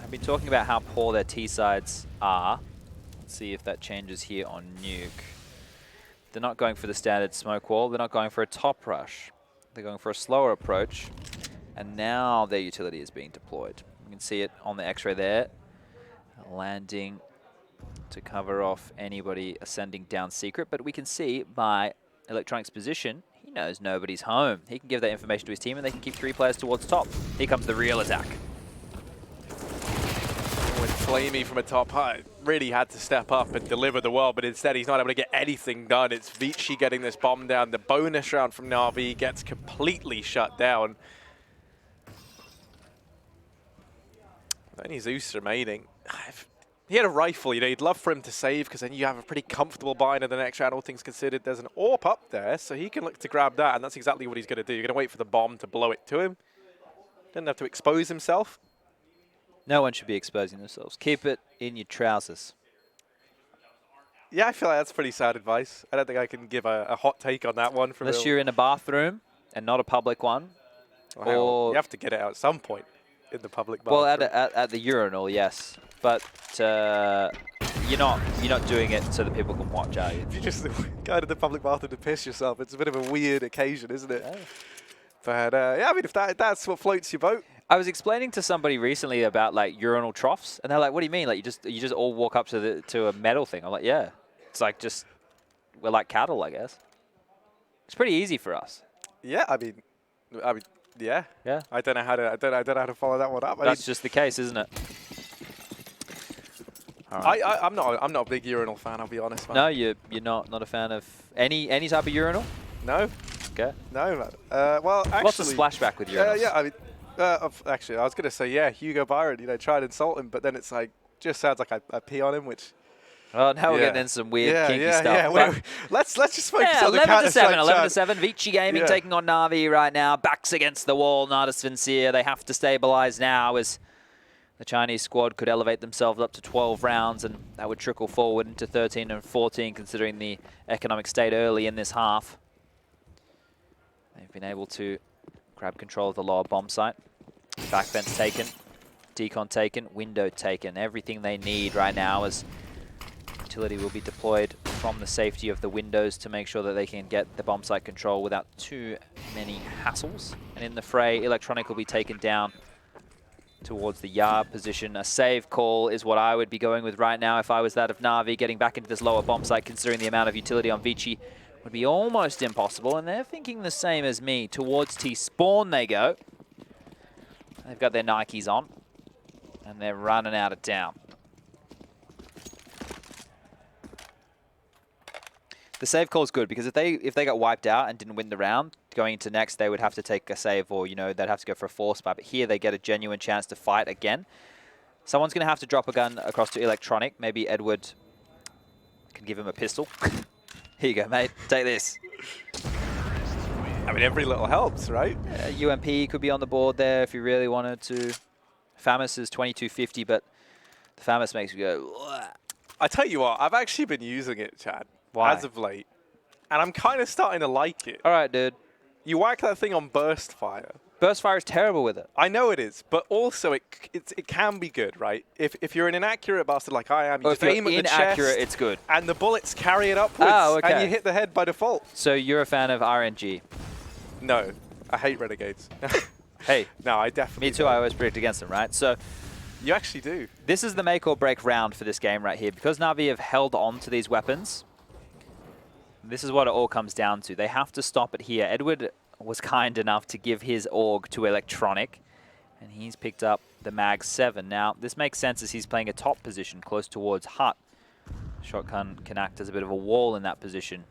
have been talking about how poor their T-sides are. Let's see if that changes here on Nuke. They're not going for the standard smoke wall. They're not going for a top rush. They're going for a slower approach. And now their utility is being deployed. You can see it on the X-ray there. Landing to cover off anybody ascending down secret. But we can see by Electronic's position, he knows nobody's home. He can give that information to his team and they can keep 3 players towards top. Here comes the real attack. With Flamey from a top height, really had to step up and deliver the world, but instead he's not able to get anything done. It's ViCi getting this bomb down. The bonus round from Na'Vi gets completely shut down. Only Zeus remaining. He had a rifle, you know, you'd love for him to save because then you have a pretty comfortable buy in the next round, all things considered. There's an AWP up there, so he can look to grab that, and that's exactly what he's going to do. You're going to wait for the bomb to blow it to him. Doesn't have to expose himself. No one should be exposing themselves. Keep it in your trousers. Yeah, I feel like that's pretty sad advice. I don't think I can give a hot take on that one. Unless you're in a bathroom and not a public one. Or you have to get it out at some point in the public bathroom. Well, at the urinal, yes. But you're not doing it so that people can watch, are you? If you just go to the public bathroom to piss yourself, it's a bit of a weird occasion, isn't it? Yeah. But yeah, I mean, if that's what floats your boat. I was explaining to somebody recently about like urinal troughs, and they're like, "What do you mean? Like you just all walk up to a metal thing?" I'm like, "Yeah, it's like we're like cattle, I guess. It's pretty easy for us." Yeah, I mean, yeah. Yeah. I don't know how to follow that one up. That's just the case, isn't it? Right. I'm not a big urinal fan, I'll be honest, man. No, you're not a fan of any type of urinal? No. Okay. No, man. Well, actually, what's the splashback with urinals? Yeah, I mean, actually, I was gonna say Hugo Byron. You know, try and insult him, but then it's like just sounds like I pee on him, which. Oh, now we're getting into some weird kinky stuff. Yeah, let's just focus on the Counter-Strike. 11-7. ViCi Gaming taking on Na'Vi right now. Backs against the wall. Natus Vincere. They have to stabilize now as the Chinese squad could elevate themselves up to 12 rounds, and that would trickle forward into 13 and 14, considering the economic state early in this half. They've been able to grab control of the lower bomb site. Back fence taken. Decon taken. Window taken. Everything they need right now is utility will be deployed from the safety of the windows to make sure that they can get the bomb site control without too many hassles. And in the fray, Electronic will be taken down towards the yard position. A save call is what I would be going with right now if I was that of Na'Vi, getting back into this lower bomb site, considering the amount of utility on ViCi would be almost impossible, and they're thinking the same as me. Towards T-spawn they go. They've got their Nikes on, and they're running out of town. The save call is good because if they got wiped out and didn't win the round, going into next they would have to take a save, or they'd have to go for a force spy. But here they get a genuine chance to fight again. Someone's going to have to drop a gun across to Electronic. Maybe Edward can give him a pistol. Here you go, mate. Take this. I mean, every little helps, right? UMP could be on the board there if you really wanted to. FAMAS is 2250, but the FAMAS makes you go, "Wah." I tell you what, I've actually been using it, Chad. Why? As of late. And I'm kind of starting to like it. All right, dude. You whack that thing on burst fire. Burst fire is terrible with it. I know it is, but also it can be good, right? If you're an inaccurate bastard like I am, you just aim at the chest. Inaccurate, it's good. And the bullets carry it upwards, okay. and you hit the head by default. So you're a fan of RNG? No, I hate Renegades. Hey. No, I definitely Me too, don't. I always predict against them, right? So You actually do. this is the make or break round for this game right here. Because Na'Vi have held on to these weapons, this is what it all comes down to. They have to stop it here. Edward was kind enough to give his AUG to Electronic, and he's picked up the Mag 7. Now, this makes sense as he's playing a top position close towards Hut. Shotgun can act as a bit of a wall in that position.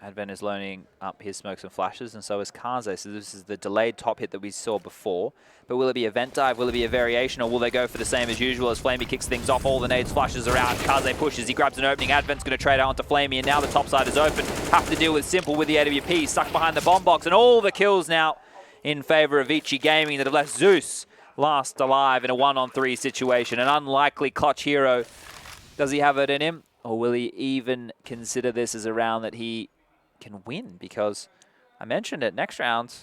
Advent is loading up his smokes and flashes, and so is Kaze. So this is the delayed top hit that we saw before. But will it be a vent dive? Will it be a variation? Or will they go for the same as usual as Flamey kicks things off? All the nades flashes are out. Kaze pushes. He grabs an opening. Advent's going to trade out onto Flamey, and now the top side is open. Have to deal with Simple with the AWP. Stuck behind the bomb box. And all the kills now in favor of ViCi Gaming that have left Zeus last alive in a 1-on-3 situation. An unlikely clutch hero. Does he have it in him? Or will he even consider this as a round that he can win? Because I mentioned it, next round,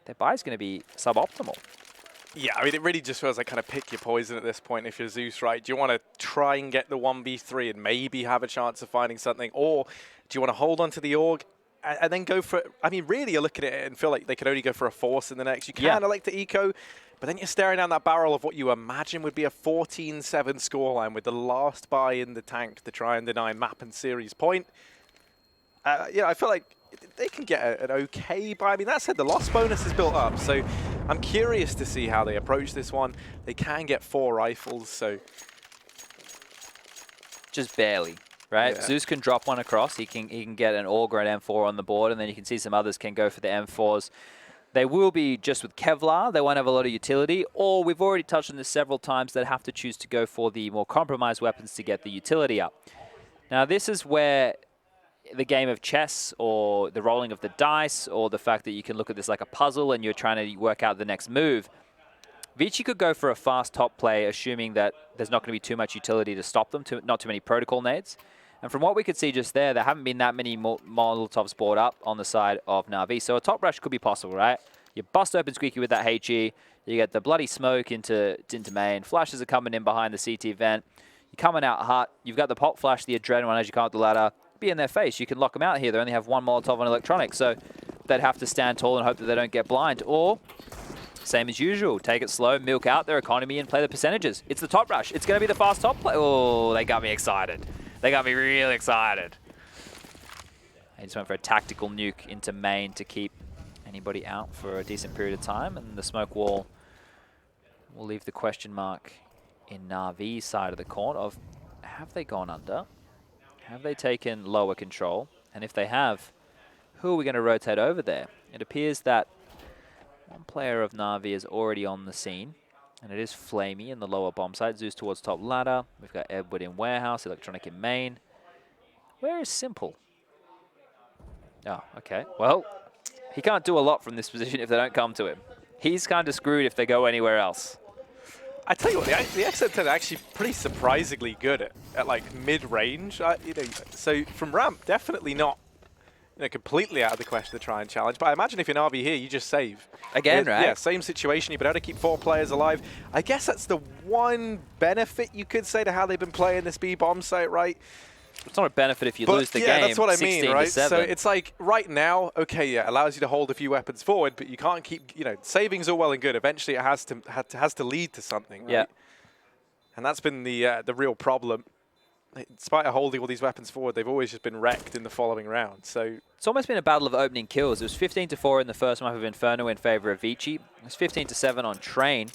their buy is going to be suboptimal. Yeah, I mean, it really just feels like kind of pick your poison at this point if you're Zeus, right? Do you want to try and get the 1v3 and maybe have a chance of finding something? Or do you want to hold on to the AUG and then go for it? I mean, really, you look at it and feel like they could only go for a force in the next. You can elect to eco, but then you're staring down that barrel of what you imagine would be a 14-7 scoreline with the last buy in the tank to try and deny map and series point. I feel like they can get an okay buy. I mean, that said, the loss bonus is built up, so I'm curious to see how they approach this one. They can get 4 rifles, so... Just barely, right? Yeah. Zeus can drop one across. He can get an AUG or an M4 on the board, and then you can see some others can go for the M4s. They will be just with Kevlar. They won't have a lot of utility, or we've already touched on this several times, they'd have to choose to go for the more compromised weapons to get the utility up. Now, this is where the game of chess or the rolling of the dice or the fact that you can look at this like a puzzle and you're trying to work out the next move. ViCi could go for a fast top play, assuming that there's not going to be too much utility to stop them, not too many protocol nades. And from what we could see just there haven't been that many Molotovs brought up on the side of Na'Vi. So a top rush could be possible, right? You bust open Squeaky with that HE, you get the bloody smoke into main, flashes are coming in behind the CT vent, you're coming out hot, you've got the pop flash, the adrenaline as you come up the ladder, be in their face. You can lock them out here. They only have 1 Molotov on Electronic, so they'd have to stand tall and hope that they don't get blind. Or, same as usual, take it slow, milk out their economy and play the percentages. It's the top rush. It's going to be the fast top play. Oh, they got me excited. They got me real excited. They just went for a tactical nuke into main to keep anybody out for a decent period of time, and the smoke wall will leave the question mark in Na'Vi's side of the court of, have they gone under? Have they taken lower control? And if they have, who are we going to rotate over there? It appears that one player of Na'Vi is already on the scene, and it is Flamey in the lower bomb site. Zeus towards top ladder. We've got Edward in warehouse, Electronic in main. Where is Simple? Oh, okay. Well, he can't do a lot from this position if they don't come to him. He's kind of screwed if they go anywhere else. I tell you what, the XM10 are actually pretty surprisingly good at like mid-range. So from ramp, definitely not completely out of the question to try and challenge. But I imagine if you're Na'Vi here, you just save. Again, right? Yeah, same situation. You've been able to keep 4 players alive. I guess that's the one benefit you could say to how they've been playing this B bomb site, right? It's not a benefit if you lose the game. Yeah, that's what I mean, right? 16-7. So it's like right now, okay, yeah, allows you to hold a few weapons forward, but you can't keep, savings are well and good. Eventually, it has to lead to something, right? Yeah. And that's been the real problem. despite holding all these weapons forward, they've always just been wrecked in the following round. So it's almost been a battle of opening kills. It was 15-4 in the first map of Inferno in favor of ViCi. It was 15-7 on Train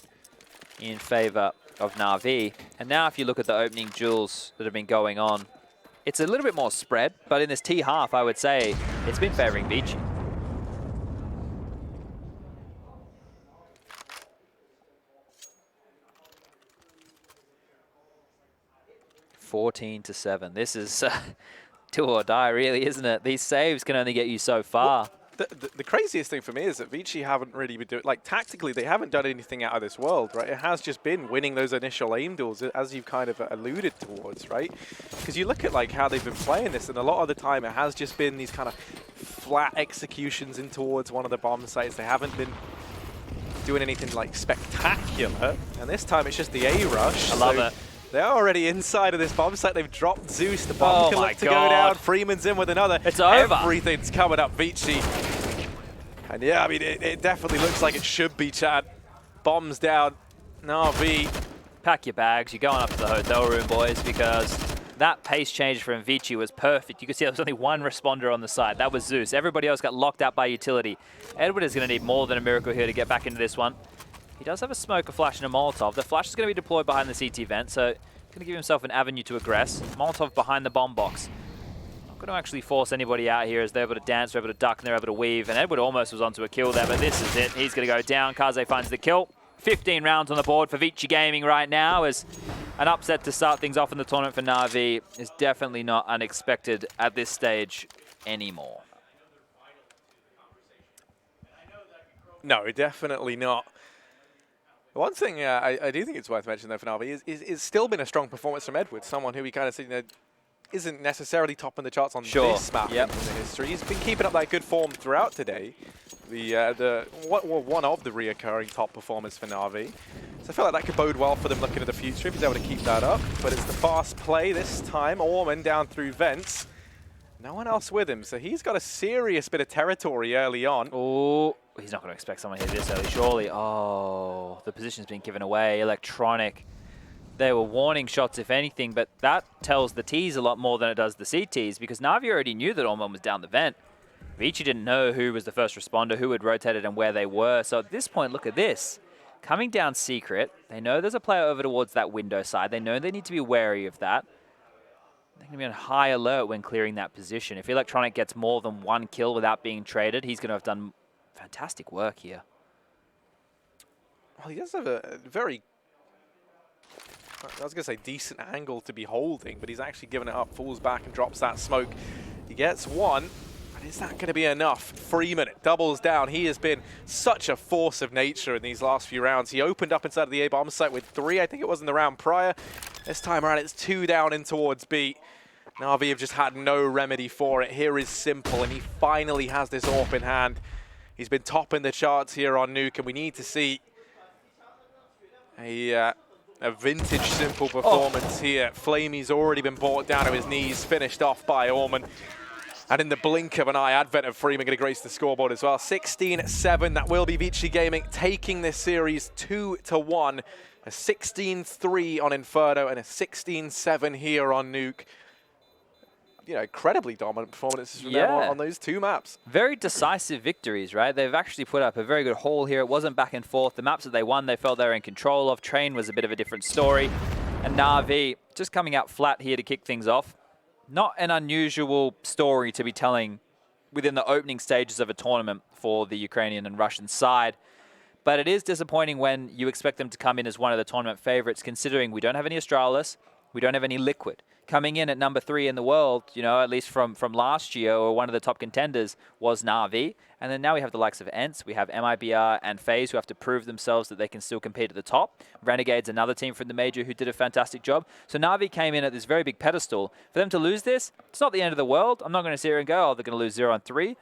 in favor of Na'Vi. And now if you look at the opening duels that have been going on, it's a little bit more spread, but in this T half, I would say it's been favoring ViCi. 14-7. This is do or die, really, isn't it? These saves can only get you so far. The craziest thing for me is that ViCi haven't really been doing, like, tactically, they haven't done anything out of this world, right? It has just been winning those initial aim duels, as you've kind of alluded towards, right? Because you look at, like, how they've been playing this, and a lot of the time it has just been these kind of flat executions in towards one of the bomb sites. They haven't been doing anything, like, spectacular. And this time it's just the A-rush. I love it. They're already inside of this bomb site. They've dropped Zeus. The bomb can look to go down. Freeman's in with another. It's over. Everything's coming up ViCi. And yeah, I mean, it definitely looks like it should be, Chad. Bombs down. Na'Vi. Pack your bags. You're going up to the hotel room, boys, because that pace change from ViCi was perfect. You can see there was only one responder on the side. That was Zeus. Everybody else got locked out by utility. Edward is going to need more than a miracle here to get back into this one. He does have a smoke, a flash, and a Molotov. The flash is going to be deployed behind the CT vent, so going to give himself an avenue to aggress. Molotov behind the bomb box. Not going to actually force anybody out here as they're able to dance, they're able to duck, and they're able to weave. And Edward almost was onto a kill there, but this is it. He's going to go down. Kaze finds the kill. 15 rounds on the board for ViCi Gaming right now, as an upset to start things off in the tournament for Na'Vi is definitely not unexpected at this stage anymore. No, definitely not. One thing I do think it's worth mentioning, though, for Na'Vi is it's still been a strong performance from Edward, someone who we kind of see isn't necessarily topping the charts on this map in the history. He's been keeping up that good form throughout today. One of the reoccurring top performers for Na'Vi. So I feel like that could bode well for them looking at the future if he's able to keep that up. But it's the fast play this time. Orman down through vents. No one else with him, so he's got a serious bit of territory early on. Oh, he's not going to expect someone here this early, surely. Oh, the position's been given away. Electronic. They were warning shots, if anything, but that tells the Ts a lot more than it does the CTs, because Na'Vi already knew that Orman was down the vent. ViCi didn't know who was the first responder, who had rotated, and where they were. So at this point, look at this. Coming down secret, they know there's a player over towards that window side. They know they need to be wary of that. They're going to be on high alert when clearing that position. If Electronic gets more than one kill without being traded, he's going to have done fantastic work here. Well, he does have a very, I was going to say decent angle to be holding, but he's actually given it up, falls back and drops that smoke. He gets one, but is that going to be enough? Freeman doubles down. He has been such a force of nature in these last few rounds. He opened up inside of the A-bomb site with 3, I think it was in the round prior. This time around, it's 2 down in towards B. Na'Vi have just had no remedy for it. Here is Simple, and he finally has this AWP in hand. He's been topping the charts here on Nuke, and we need to see a vintage Simple performance here. Flamey's already been brought down to his knees, finished off by Orman. And in the blink of an eye, Advent of Freeman going to grace the scoreboard as well. 16-7, that will be ViCi Gaming taking this series 2-1. A 16-3 on Inferno and a 16-7 here on Nuke. You know, incredibly dominant performances from them on those 2 maps. Very decisive victories, right? They've actually put up a very good haul here. It wasn't back and forth. The maps that they won, they felt they were in control of. Train was a bit of a different story. And Na'Vi just coming out flat here to kick things off. Not an unusual story to be telling within the opening stages of a tournament for the Ukrainian and Russian side. But it is disappointing when you expect them to come in as one of the tournament favorites, considering we don't have any Astralis, we don't have any Liquid. Coming in at number 3 in the world, you know, at least from last year, or one of the top contenders was Na'Vi. And then now we have the likes of ENCE, we have MIBR and FaZe who have to prove themselves that they can still compete at the top. Renegade's another team from the major who did a fantastic job. So Na'Vi came in at this very big pedestal. For them to lose this, it's not the end of the world. I'm not going to sit here and go, oh, they're going to lose 0-3.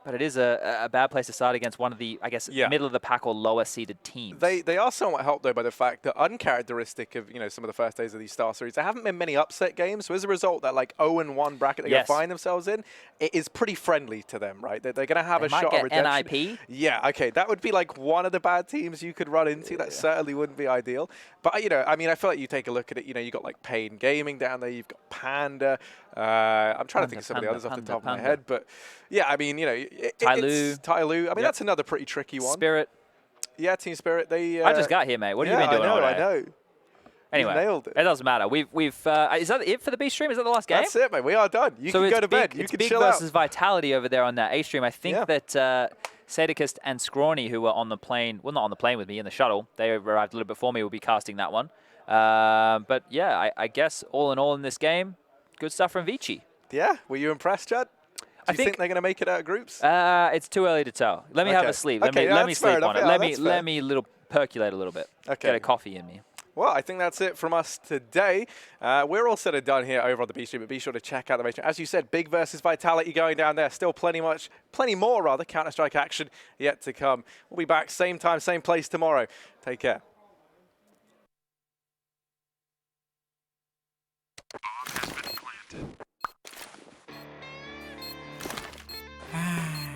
But it is a bad place to start against one of the, I guess, middle of the pack or lower seeded teams. They are somewhat helped, though, by the fact that uncharacteristic of, some of the first days of these Star Series, there haven't been many upset games. So as a result, that like 0-1 bracket they're going to find themselves in, it is pretty friendly to them, right? They're going to have a shot at redemption. NIP? Yeah, okay. That would be like one of the bad teams you could run into. That certainly wouldn't be ideal. But, I mean, I feel like you take a look at it, you got like Pain Gaming down there. You've got Panda. I'm trying to think of some of the others off the top of my head. But, yeah, I mean, Tyloo. I mean, that's another pretty tricky one. Spirit. Yeah, Team Spirit. I just got here, mate. What have you been doing all day? I know. Anyway, nailed it. It doesn't matter. Is that it for the B stream? Is that the last game? That's it, mate. We are done. You can go to bed. You can big chill out. versus Vitality over there on that A stream. I think that Sadicist and Scrawny, who were on the plane, well, not on the plane with me, in the shuttle, they arrived a little bit before me, will be casting that one. But yeah, I guess all in all in this game, good stuff from ViCi. Yeah. Were you impressed, Chad? Do you think they're going to make it out of groups? It's too early to tell. Let me have a sleep. Let me sleep on it. Let me percolate a little bit. Okay. Get a coffee in me. Well, I think that's it from us today. We're all said and done here over on the B stream, but be sure to check out the main stream. As you said, big versus Vitality going down there. Still plenty more Counter-Strike action yet to come. We'll be back same time, same place tomorrow. Take care.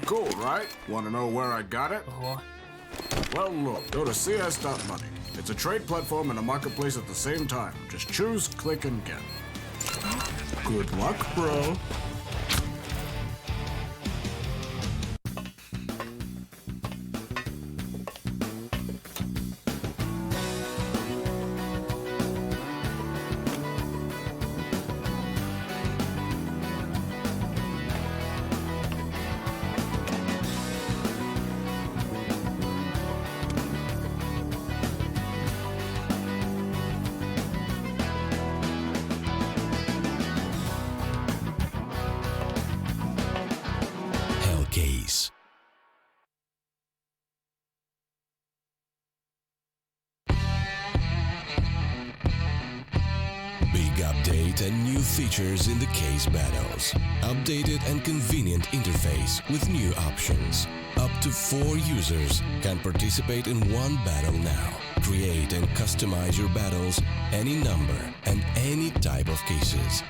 Cool, right? Want to know where I got it? Well, look, go to CS.money. It's a trade platform and a marketplace at the same time. Just choose, click, and get. Good luck, bro. Case. Big update and new features in the case battles. Updated and convenient interface with new options. Up to 4 users can participate in one battle now. Create and customize your battles, any number and any type of cases.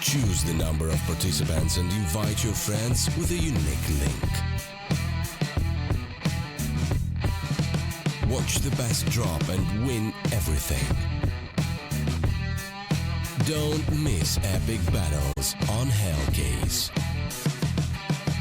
Choose the number of participants and invite your friends with a unique link. Watch the best drop and win everything. Don't miss epic battles on Hellcase.